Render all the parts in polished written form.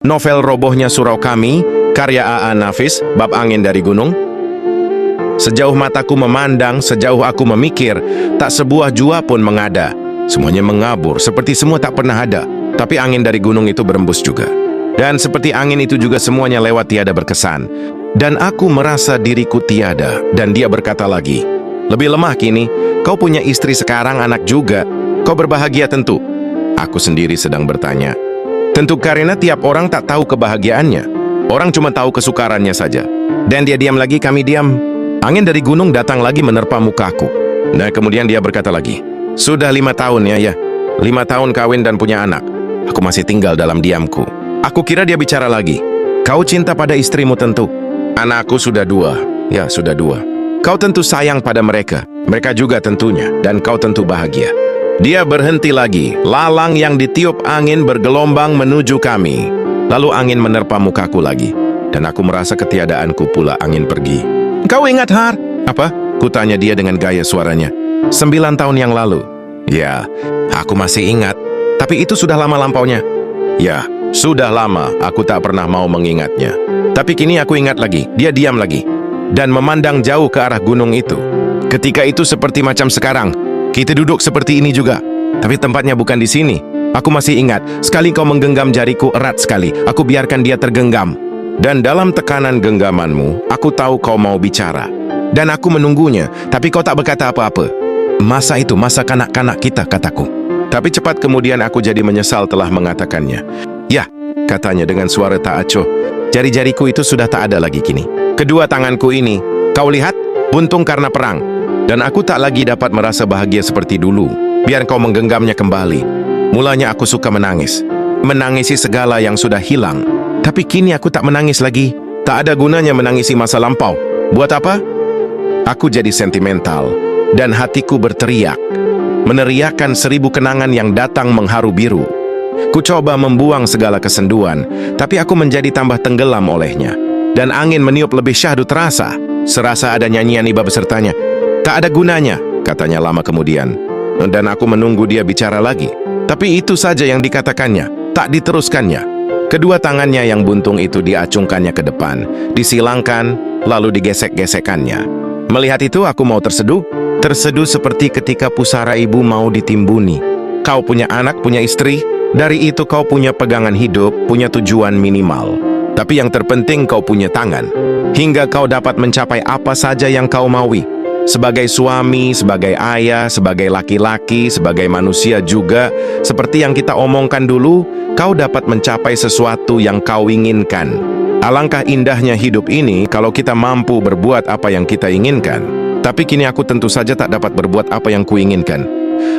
Novel Robohnya Surau Kami, karya A.A. Nafis, bab angin dari gunung. Sejauh mataku memandang, sejauh aku memikir, tak sebuah jua pun mengada. Semuanya mengabur, seperti semua tak pernah ada. Tapi angin dari gunung itu berembus juga. Dan seperti angin itu juga semuanya lewat tiada berkesan. Dan aku merasa diriku tiada. Dan dia berkata lagi, "Lebih lemah kini, kau punya istri sekarang, anak juga. Kau berbahagia tentu." Aku sendiri sedang bertanya. Tentu karena tiap orang tak tahu kebahagiaannya. Orang cuma tahu kesukarannya saja. Dan dia diam lagi, kami diam. Angin dari gunung datang lagi menerpa mukaku. Nah, kemudian dia berkata lagi, "Sudah 5 tahun ya. 5 tahun kawin dan punya anak." Aku masih tinggal dalam diamku. Aku kira dia bicara lagi. "Kau cinta pada istrimu tentu. Anakku sudah 2. Ya, sudah 2. Kau tentu sayang pada mereka. Mereka juga tentunya. Dan kau tentu bahagia." Dia berhenti lagi. Lalang yang ditiup angin bergelombang menuju kami. Lalu angin menerpa mukaku lagi. Dan aku merasa ketiadaanku pula angin pergi. "Kau ingat, Har?" "Apa?" kutanya dia dengan gaya suaranya. 9 tahun yang lalu." "Ya, aku masih ingat. Tapi itu sudah lama lampaunya." "Ya, sudah lama. Aku tak pernah mau mengingatnya. Tapi kini aku ingat lagi." Dia diam lagi dan memandang jauh ke arah gunung itu. "Ketika itu seperti macam sekarang. Kita duduk seperti ini juga. Tapi tempatnya bukan di sini. Aku masih ingat. Sekali kau menggenggam jariku erat sekali. Aku biarkan dia tergenggam. Dan dalam tekanan genggamanmu, aku tahu kau mau bicara. Dan aku menunggunya, tapi kau tak berkata apa-apa. Masa itu, masa kanak-kanak kita, kataku. Tapi cepat kemudian aku jadi menyesal telah mengatakannya. "Ya," katanya dengan suara tak acuh, "jari-jariku itu sudah tak ada lagi kini. Kedua tanganku ini, kau lihat, buntung karena perang. Dan aku tak lagi dapat merasa bahagia seperti dulu. Biar kau menggenggamnya kembali." Mulanya aku suka menangis. Menangisi segala yang sudah hilang. Tapi kini aku tak menangis lagi. Tak ada gunanya menangisi masa lampau. Buat apa? Aku jadi sentimental. Dan hatiku berteriak. Meneriakkan 1000 kenangan yang datang mengharu biru. Ku coba membuang segala kesenduan. Tapi aku menjadi tambah tenggelam olehnya. Dan angin meniup lebih syahdu terasa. Serasa ada nyanyian iba besertanya. "Tak ada gunanya," katanya lama kemudian. Dan aku menunggu dia bicara lagi. Tapi itu saja yang dikatakannya. Tak diteruskannya. Kedua tangannya yang buntung itu diacungkannya ke depan, disilangkan, lalu digesek-gesekannya. Melihat itu aku mau terseduh. Terseduh seperti ketika pusara ibu mau ditimbuni. Kau punya anak, punya istri. Dari itu kau punya pegangan hidup, punya tujuan minimal. Tapi yang terpenting kau punya tangan. Hingga kau dapat mencapai apa saja yang kau maui. Sebagai suami, sebagai ayah, sebagai laki-laki, sebagai manusia juga, seperti yang kita omongkan dulu, kau dapat mencapai sesuatu yang kau inginkan. Alangkah indahnya hidup ini kalau kita mampu berbuat apa yang kita inginkan. Tapi kini aku tentu saja tak dapat berbuat apa yang kuinginkan.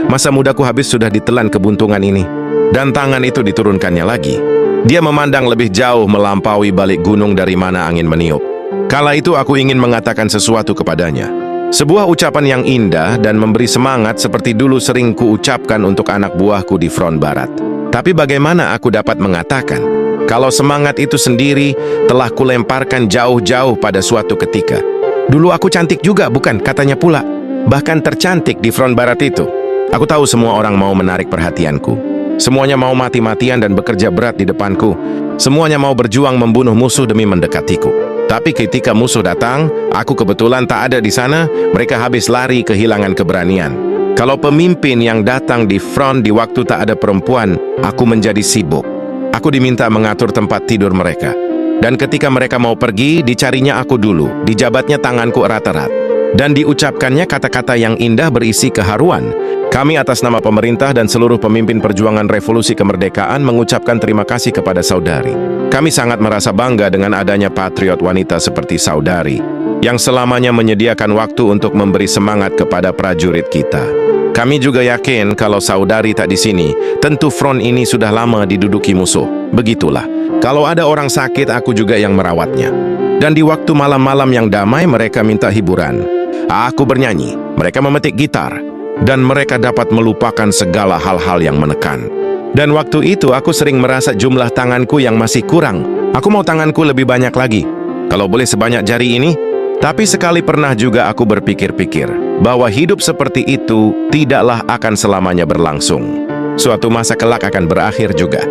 Masa mudaku habis sudah ditelan kebuntungan ini. Dan tangan itu diturunkannya lagi. Dia memandang lebih jauh melampaui balik gunung dari mana angin meniup. Kala itu aku ingin mengatakan sesuatu kepadanya. Sebuah ucapan yang indah dan memberi semangat seperti dulu sering kuucapkan untuk anak buahku di front barat. Tapi bagaimana aku dapat mengatakan kalau semangat itu sendiri telah kulemparkan jauh-jauh pada suatu ketika. "Dulu aku cantik juga, bukan?" katanya pula. "Bahkan tercantik di front barat itu." Aku tahu semua orang mau menarik perhatianku. Semuanya mau mati-matian dan bekerja berat di depanku. Semuanya mau berjuang membunuh musuh demi mendekatiku. Tapi ketika musuh datang, aku kebetulan tak ada di sana, mereka habis lari kehilangan keberanian. Kalau pemimpin yang datang di front di waktu tak ada perempuan, aku menjadi sibuk. Aku diminta mengatur tempat tidur mereka. Dan ketika mereka mau pergi, dicarinya aku dulu, dijabatnya tanganku erat-erat. Dan diucapkannya kata-kata yang indah berisi keharuan. Kami atas nama pemerintah dan seluruh pemimpin perjuangan revolusi kemerdekaan mengucapkan terima kasih kepada saudari. Kami sangat merasa bangga dengan adanya patriot wanita seperti saudari, yang selamanya menyediakan waktu untuk memberi semangat kepada prajurit kita. Kami juga yakin kalau saudari tak di sini, tentu front ini sudah lama diduduki musuh. Begitulah. Kalau ada orang sakit, aku juga yang merawatnya. Dan di waktu malam-malam yang damai, mereka minta hiburan. Aku bernyanyi, mereka memetik gitar, dan mereka dapat melupakan segala hal-hal yang menekan. Dan waktu itu aku sering merasa jumlah tanganku yang masih kurang. Aku mau tanganku lebih banyak lagi. Kalau boleh sebanyak jari ini. Tapi sekali pernah juga aku berpikir-pikir bahwa hidup seperti itu tidaklah akan selamanya berlangsung. Suatu masa kelak akan berakhir juga.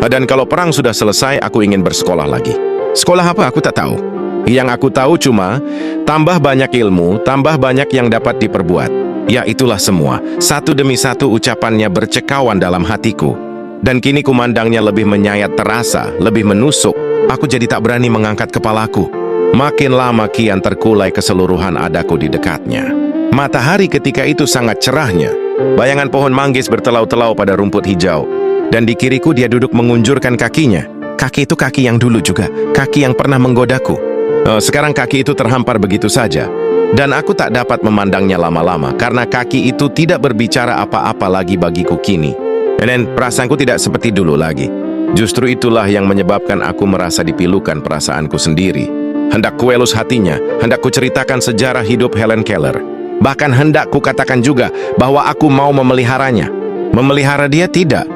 Dan kalau perang sudah selesai, aku ingin bersekolah lagi. Sekolah apa? Aku tak tahu. Yang aku tahu cuma, tambah banyak ilmu, tambah banyak yang dapat diperbuat. Ya itulah semua. Satu demi satu ucapannya bercekawan dalam hatiku. Dan kini kumandangnya lebih menyayat terasa, lebih menusuk. Aku jadi tak berani mengangkat kepalaku. Makin lama kian terkulai keseluruhan adaku di dekatnya. Matahari ketika itu sangat cerahnya. Bayangan pohon manggis bertelau-telau pada rumput hijau. Dan di kiriku dia duduk mengunjurkan kakinya. Kaki itu kaki yang dulu juga. Kaki yang pernah menggodaku. Sekarang kaki itu terhampar begitu saja. Dan aku tak dapat memandangnya lama-lama. Karena kaki itu tidak berbicara apa-apa lagi bagiku kini. Dan perasaanku tidak seperti dulu lagi. Justru itulah yang menyebabkan aku merasa dipilukan perasaanku sendiri. Hendak kuelus hatinya, hendak kuceritakan sejarah hidup Helen Keller. Bahkan hendak kukatakan juga bahwa aku mau memeliharanya. Memelihara dia tidak.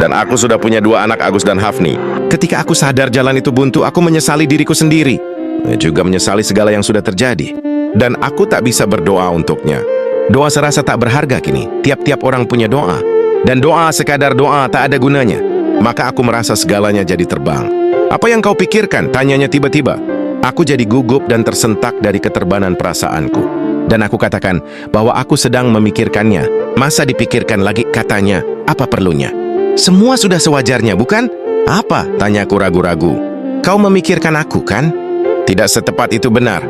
Dan aku sudah punya 2 anak, Agus dan Hafni. Ketika aku sadar jalan itu buntu, aku menyesali diriku sendiri. Juga menyesali segala yang sudah terjadi. Dan aku tak bisa berdoa untuknya. Doa serasa tak berharga kini. Tiap-tiap orang punya doa. Dan doa sekadar doa tak ada gunanya. Maka aku merasa segalanya jadi terbang. Apa yang kau pikirkan? Tanyanya tiba-tiba. Aku jadi gugup dan tersentak dari keterbanan perasaanku. Dan aku katakan bahwa aku sedang memikirkannya. Masa dipikirkan lagi, katanya. Apa perlunya? Semua sudah sewajarnya, bukan? Apa? Tanyaku ragu-ragu. Kau memikirkan aku, kan? Tidak setepat itu benar.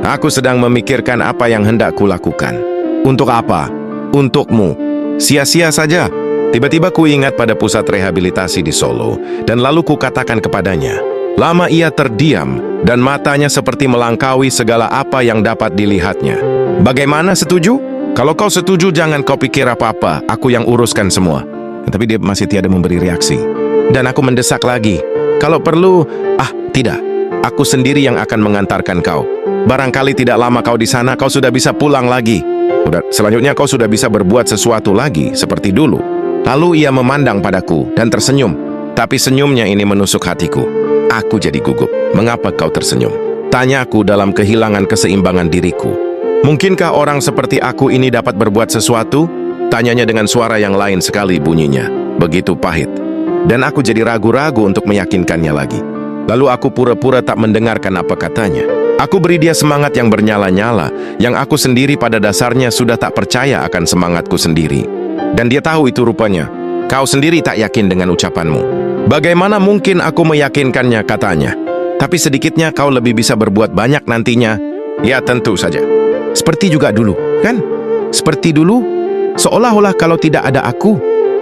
Aku sedang memikirkan apa yang hendak kulakukan. Untuk apa? Untukmu. Sia-sia saja. Tiba-tiba ku ingat pada pusat rehabilitasi di Solo. Dan lalu ku katakan kepadanya. Lama ia terdiam dan matanya seperti melangkaui segala apa yang dapat dilihatnya. Bagaimana, setuju? Kalau kau setuju jangan kau pikir apa-apa, aku yang uruskan semua. Tapi dia masih tiada memberi reaksi. Dan aku mendesak lagi. Kalau perlu, tidak. Aku sendiri yang akan mengantarkan kau. Barangkali tidak lama kau di sana, kau sudah bisa pulang lagi. Selanjutnya kau sudah bisa berbuat sesuatu lagi, seperti dulu. Lalu ia memandang padaku dan tersenyum. Tapi senyumnya ini menusuk hatiku. Aku jadi gugup. Mengapa kau tersenyum? Tanyaku dalam kehilangan keseimbangan diriku. Mungkinkah orang seperti aku ini dapat berbuat sesuatu? Tanyanya dengan suara yang lain sekali bunyinya. Begitu pahit. Dan aku jadi ragu-ragu untuk meyakinkannya lagi. Lalu aku pura-pura tak mendengarkan apa katanya. Aku beri dia semangat yang bernyala-nyala, yang aku sendiri pada dasarnya sudah tak percaya akan semangatku sendiri. Dan dia tahu itu rupanya. Kau sendiri tak yakin dengan ucapanmu. Bagaimana mungkin aku meyakinkannya, katanya. Tapi sedikitnya kau lebih bisa berbuat banyak nantinya. Ya tentu saja. Seperti juga dulu, kan? Seperti dulu, seolah-olah kalau tidak ada aku,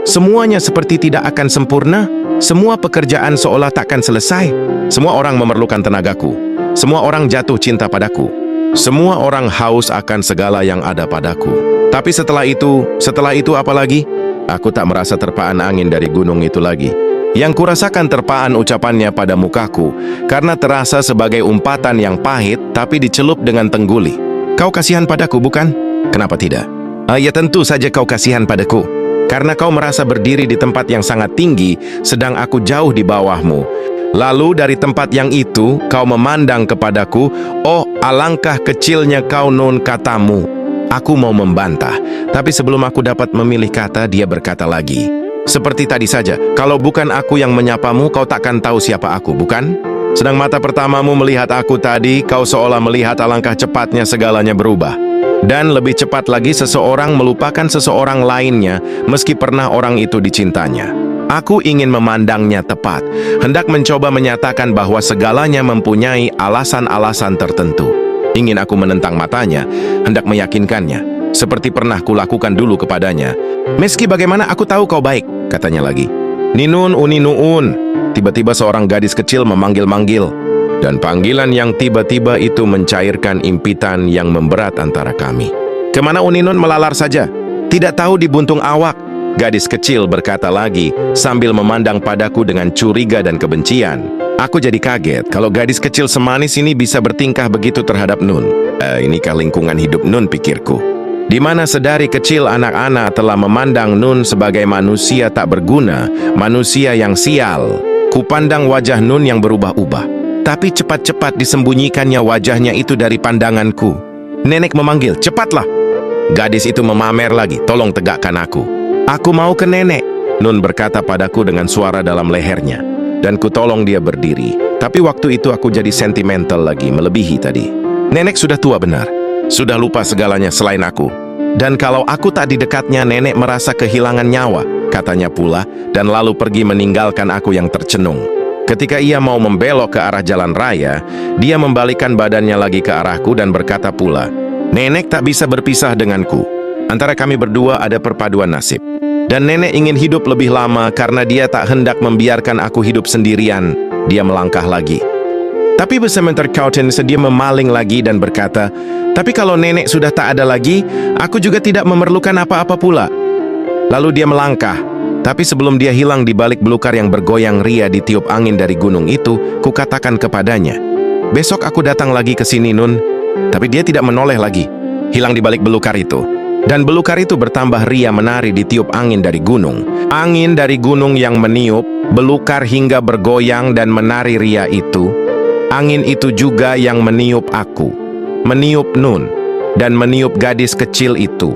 semuanya seperti tidak akan sempurna. Semua pekerjaan seolah takkan selesai. Semua orang memerlukan tenagaku. Semua orang jatuh cinta padaku. Semua orang haus akan segala yang ada padaku. Tapi setelah itu apa lagi? Aku tak merasa terpaan angin dari gunung itu lagi. Yang kurasakan terpaan ucapannya pada mukaku, karena terasa sebagai umpatan yang pahit, tapi dicelup dengan tengguli. Kau kasihan padaku, bukan? Kenapa tidak? Ya tentu saja kau kasihan padaku. Karena kau merasa berdiri di tempat yang sangat tinggi, sedang aku jauh di bawahmu. Lalu dari tempat yang itu, kau memandang kepadaku, oh alangkah kecilnya kau, Nun, katamu. Aku mau membantah, tapi sebelum aku dapat memilih kata, dia berkata lagi. Seperti tadi saja, kalau bukan aku yang menyapamu, kau takkan tahu siapa aku, bukan? Sedang mata pertamamu melihat aku tadi, kau seolah melihat alangkah cepatnya segalanya berubah. Dan lebih cepat lagi seseorang melupakan seseorang lainnya, meski pernah orang itu dicintanya. Aku ingin memandangnya tepat, hendak mencoba menyatakan bahwa segalanya mempunyai alasan-alasan tertentu. Ingin aku menentang matanya, hendak meyakinkannya. Seperti pernah kulakukan dulu kepadanya. Meski bagaimana aku tahu kau baik, katanya lagi. Ninun, uni nuun. Tiba-tiba seorang gadis kecil memanggil-manggil. Dan panggilan yang tiba-tiba itu mencairkan impitan yang memberat antara kami. Kemana Uninun melalar saja? Tidak tahu di buntung awak. Gadis kecil berkata lagi sambil memandang padaku dengan curiga dan kebencian. Aku jadi kaget kalau gadis kecil semanis ini bisa bertingkah begitu terhadap Nun. Inikah lingkungan hidup Nun, pikirku. Di mana sedari kecil anak-anak telah memandang Nun sebagai manusia tak berguna, manusia yang sial. Kupandang wajah Nun yang berubah-ubah. Tapi cepat-cepat disembunyikannya wajahnya itu dari pandanganku. Nenek memanggil, cepatlah. Gadis itu memamer lagi, tolong tegakkan aku. Aku mau ke nenek. Nun berkata padaku dengan suara dalam lehernya. Dan kutolong dia berdiri. Tapi waktu itu aku jadi sentimental lagi, melebihi tadi. Nenek sudah tua benar. Sudah lupa segalanya selain aku. Dan kalau aku tak di dekatnya, nenek merasa kehilangan nyawa, katanya pula, dan lalu pergi meninggalkan aku yang tercenung. Ketika ia mau membelok ke arah jalan raya, dia membalikkan badannya lagi ke arahku dan berkata pula, "Nenek tak bisa berpisah denganku. Antara kami berdua ada perpaduan nasib. Dan nenek ingin hidup lebih lama karena dia tak hendak membiarkan aku hidup sendirian." Dia melangkah lagi. Tapi besementar Kauten sedia memaling lagi dan berkata, "Tapi kalau nenek sudah tak ada lagi, aku juga tidak memerlukan apa-apa pula." Lalu dia melangkah. Tapi sebelum dia hilang di balik belukar yang bergoyang ria ditiup angin dari gunung itu, kukatakan kepadanya, "Besok aku datang lagi ke sini, Nun." Tapi dia tidak menoleh lagi. Hilang di balik belukar itu. Dan belukar itu bertambah ria menari ditiup angin dari gunung. Angin dari gunung yang meniup, belukar hingga bergoyang dan menari ria itu. Angin itu juga yang meniup aku, meniup Nun, dan meniup gadis kecil itu.